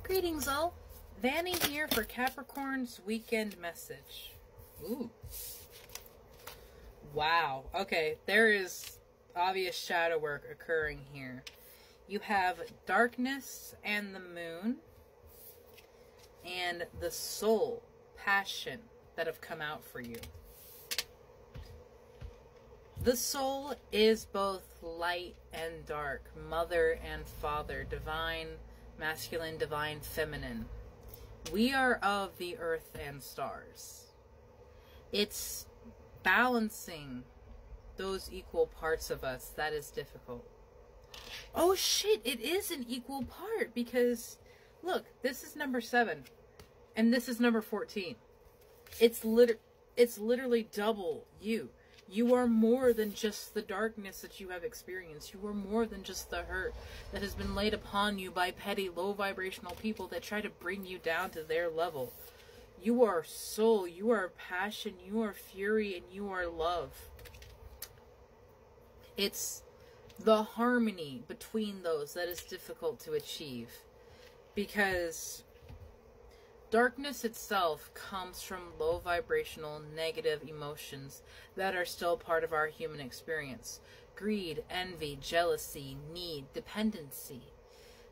Greetings all. Vanny here for Capricorn's weekend message. Ooh. Wow. Okay, there is obvious shadow work occurring here. You have darkness and the moon and the soul, passion that have come out for you. The soul is both light and dark, mother and father, divine masculine, divine feminine. We are of the earth and stars. It's balancing those equal parts of us that is difficult. Oh shit, it is an equal part because look, this is number 7 and this is number 14. It's literally double you. You are more than just the darkness that you have experienced. You are more than just the hurt that has been laid upon you by petty, low vibrational people that try to bring you down to their level. You are soul, you are passion, you are fury, and you are love. It's the harmony between those that is difficult to achieve. Because darkness itself comes from low vibrational negative emotions that are still part of our human experience. Greed, envy, jealousy, need, dependency.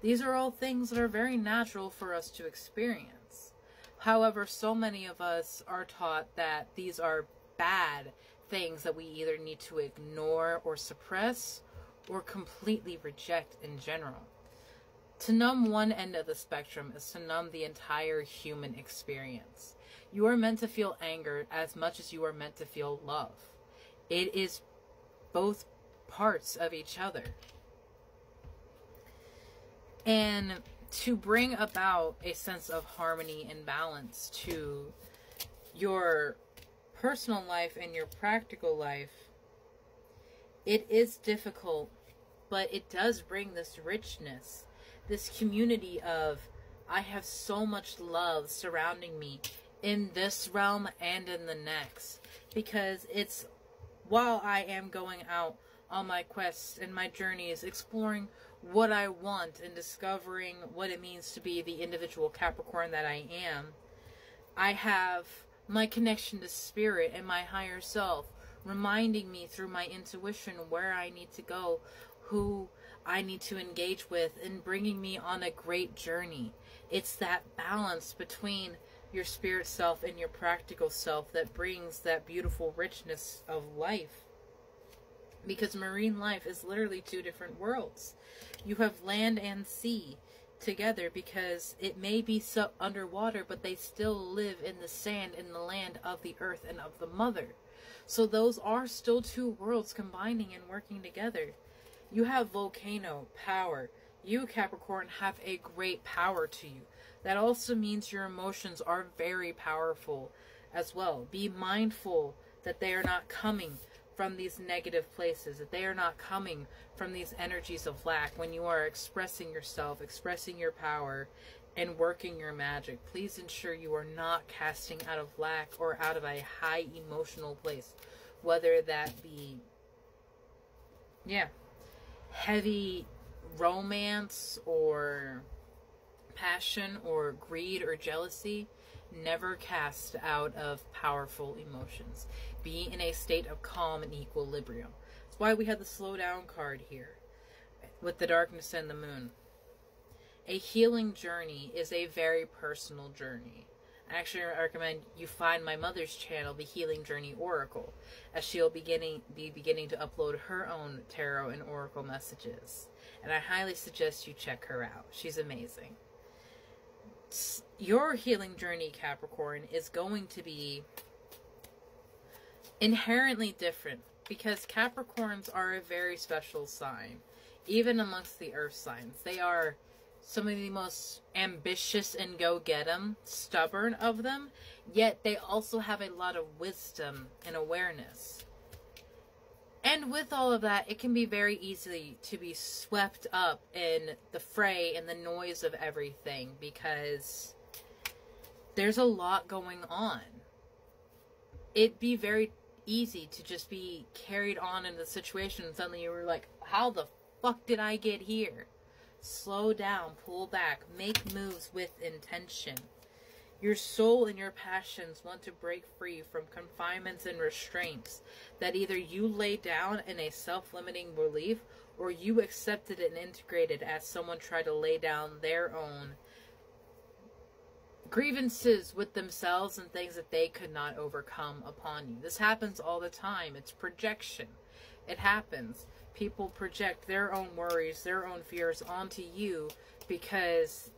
These are all things that are very natural for us to experience. However, so many of us are taught that these are bad things that we either need to ignore or suppress or completely reject in general. To numb one end of the spectrum is to numb the entire human experience. You are meant to feel anger as much as you are meant to feel love. It is both parts of each other. And to bring about a sense of harmony and balance to your personal life and your practical life, it is difficult, but it does bring this richness. This community of, I have so much love surrounding me in this realm and in the next. Because it's, while I am going out on my quests and my journeys, exploring what I want and discovering what it means to be the individual Capricorn that I am, I have my connection to spirit and my higher self, reminding me through my intuition where I need to go, who I need to engage with, and bringing me on a great journey. It's that balance between your spirit self and your practical self that brings that beautiful richness of life. Because marine life is literally 2 different worlds. You have land and sea together because it may be so underwater, but they still live in the sand in the land of the earth and of the mother. So those are still 2 worlds combining and working together. You have volcano power. You, Capricorn, have a great power to you. That also means your emotions are very powerful as well. Be mindful that they are not coming from these negative places, that they are not coming from these energies of lack. When you are expressing yourself, expressing your power, and working your magic, please ensure you are not casting out of lack or out of a high emotional place. Whether that be, heavy romance or passion or greed or jealousy. Never cast out of powerful emotions. Be in a state of calm and equilibrium. That's why we had the slow down card here with the darkness and the moon. A healing journey is a very personal journey. I actually recommend you find my mother's channel, The Healing Journey Oracle, as she'll be beginning to upload her own tarot and oracle messages. And I highly suggest you check her out. She's amazing. Your healing journey, Capricorn, is going to be inherently different because Capricorns are a very special sign. Even amongst the earth signs, they are some of the most ambitious and go-get-em, stubborn of them, yet they also have a lot of wisdom and awareness. And with all of that, it can be very easy to be swept up in the fray and the noise of everything because there's a lot going on. It'd be very easy to just be carried on in the situation and suddenly you were like, how the fuck did I get here? Slow down, pull back, make moves with intention. Your soul and your passions want to break free from confinements and restraints that either you lay down in a self-limiting belief or you accepted and integrated as someone tried to lay down their own grievances with themselves and things that they could not overcome upon you. This happens all the time. It's projection. It happens. People project their own worries, their own fears onto you because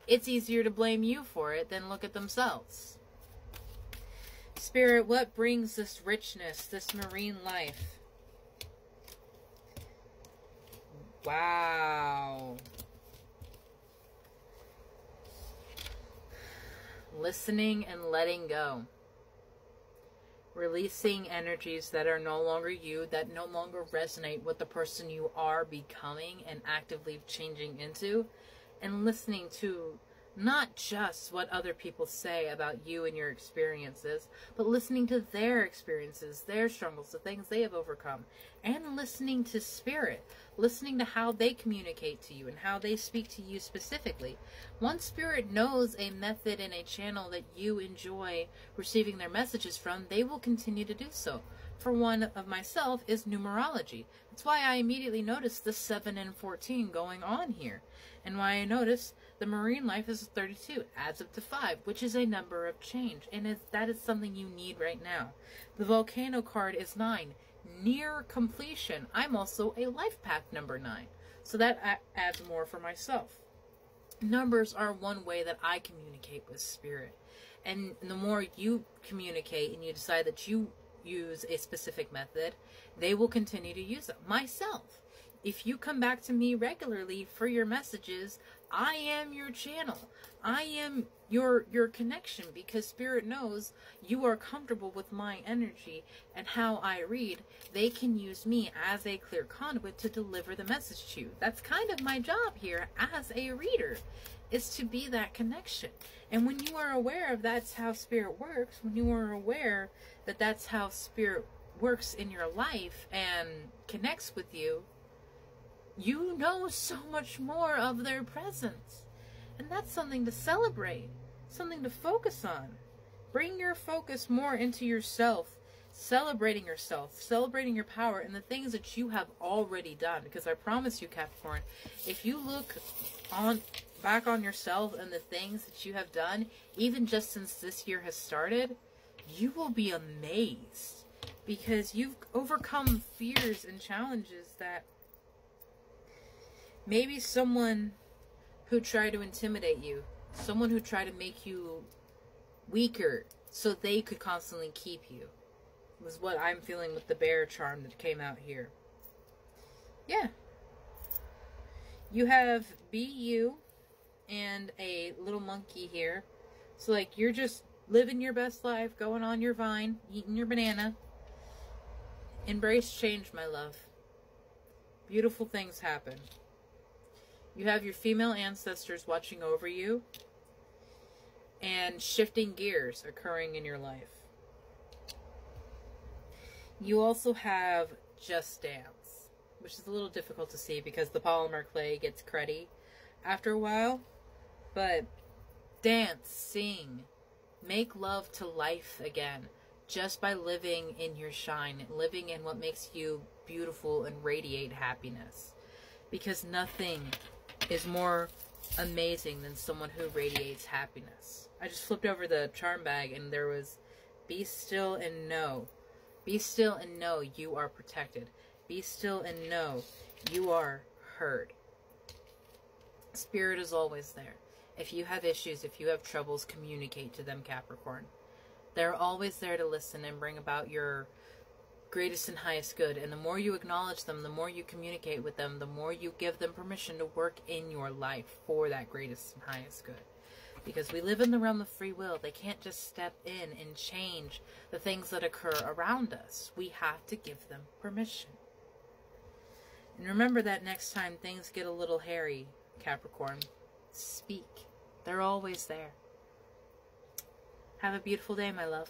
it's easier to blame you for it than look at themselves. Spirit, what brings this richness, this marine life? Wow. Listening and letting go. Releasing energies that are no longer you, that no longer resonate with the person you are becoming and actively changing into. And listening to not just what other people say about you and your experiences, but listening to their experiences, their struggles, the things they have overcome. And listening to Spirit. Listening to how they communicate to you and how they speak to you specifically. Once Spirit knows a method and a channel that you enjoy receiving their messages from, they will continue to do so. For one of myself is numerology. That's why I immediately noticed the 7 and 14 going on here. And why I noticed the marine life is 32, adds up to 5, which is a number of change. And that is something you need right now. The volcano card is 9, near completion. I'm also a life path number 9. So that adds more for myself. Numbers are one way that I communicate with Spirit. And the more you communicate and you decide that you use a specific method, they will continue to use it. Myself. If you come back to me regularly for your messages, I am your channel. I am your connection because Spirit knows you are comfortable with my energy and how I read. They can use me as a clear conduit to deliver the message to you. That's kind of my job here as a reader, is to be that connection. And when you are aware of that's how Spirit works, when you are aware that that's how Spirit works in your life and connects with you, you know so much more of their presence. And that's something to celebrate, something to focus on. Bring your focus more into yourself, celebrating yourself, celebrating your power and the things that you have already done. Because I promise you, Capricorn, if you look back on yourself and the things that you have done, even just since this year has started, you will be amazed. Because you've overcome fears and challenges that maybe someone who tried to intimidate you, someone who tried to make you weaker so they could constantly keep you, was what I'm feeling with the bear charm that came out here. Yeah. You have be you and a little monkey here. So like you're just living your best life, going on your vine, eating your banana. Embrace change, my love. Beautiful things happen. You have your female ancestors watching over you and shifting gears occurring in your life. You also have Just Dance, which is a little difficult to see because the polymer clay gets cruddy after a while. But dance, sing, make love to life again just by living in your shine, living in what makes you beautiful and radiate happiness. Because nothing is more amazing than someone who radiates happiness. I just flipped over the charm bag and there was be still and know. Be still and know you are protected. Be still and know you are heard. Spirit is always there. If you have issues, if you have troubles, communicate to them, Capricorn. They're always there to listen and bring about your greatest and highest good. And the more you acknowledge them, the more you communicate with them, the more you give them permission to work in your life for that greatest and highest good. Because we live in the realm of free will. They can't just step in and change the things that occur around us. We have to give them permission. And remember that next time things get a little hairy, Capricorn, speak. They're always there. Have a beautiful day, my love.